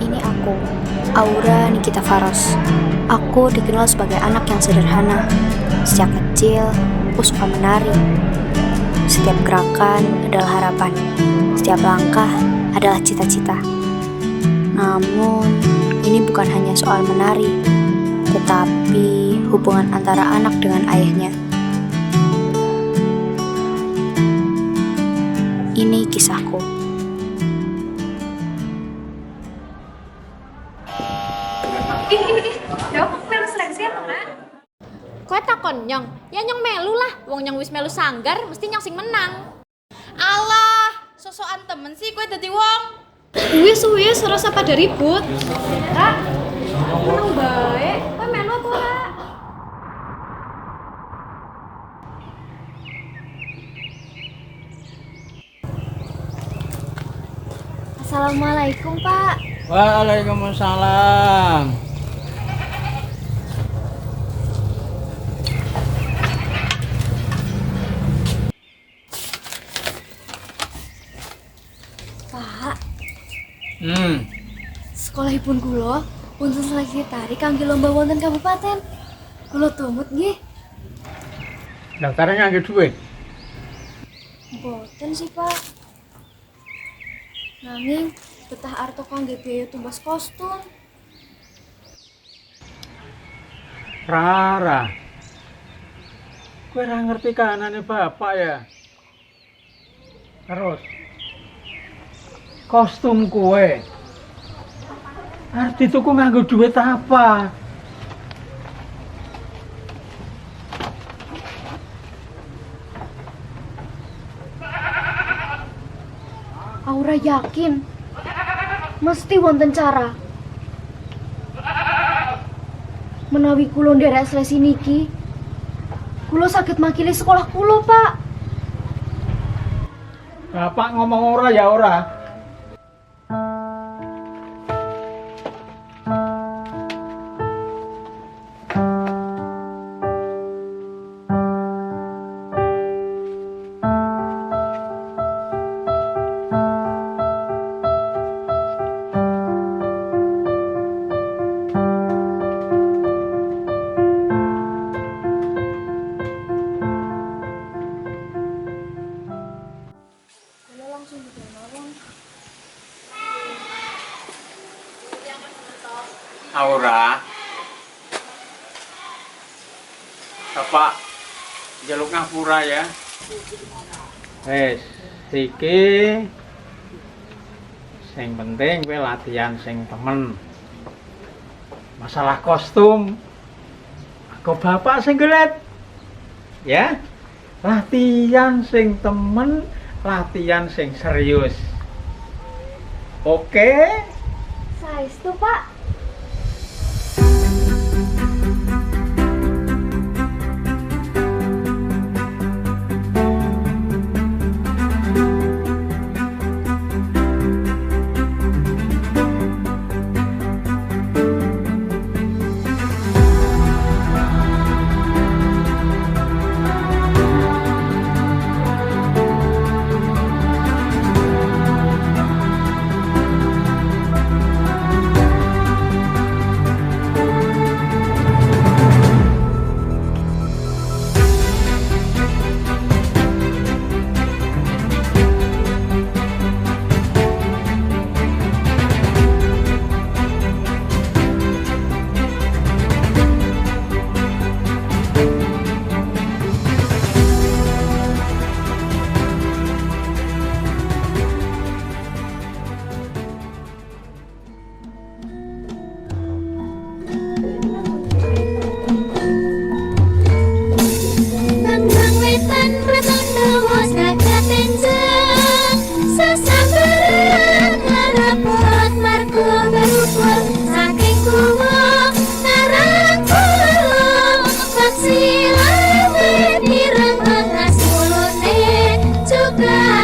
Ini aku, Aura Nikita Faros. Aku dikenal sebagai anak yang sederhana. Sejak kecil, aku suka menari. Setiap gerakan adalah harapan. Setiap langkah adalah cita-cita. Namun, ini bukan hanya soal menari, tetapi hubungan antara anak dengan ayahnya. Ini kisahku. Kowe takon nyong, ya nyong melu lah. Wong nyong wis melu sanggar, mesti nyong sing menang. Alah, sosokan temen sih kowe dadi wong. Wis rasa pada ribut. Ra, menang bae. Kowe melu apa ora? Assalamualaikum, Pak. Waalaikumsalam. Pak, Hmm, sekolahipun kula punten seleksi tari kangge lomba wonten kabupaten. Kula tumut nggih. daftarnya ngangge duit. Mboten sih, Pak. Nanging betah arto kangge biaya tumbas kostum. Rara. Kowe ora ngerti kahanane bapak ya. Terus kostum kowe arep dituku nganggo duit apa? Aura yakin mesti wonten cara. Menawi kula nderek seleksi niki, kula saged makili sekolah kula, Pak. Bapak ngomong ora ya ora. Aura. Bapak jaluk ngapura ya. Wes, iki sing penting kowe latihan sing temen. Masalah kostum aku bapak sing gelet. Ya. Latihan sing temen, latihan sing serius. Oke? Saestu, Pak. Juga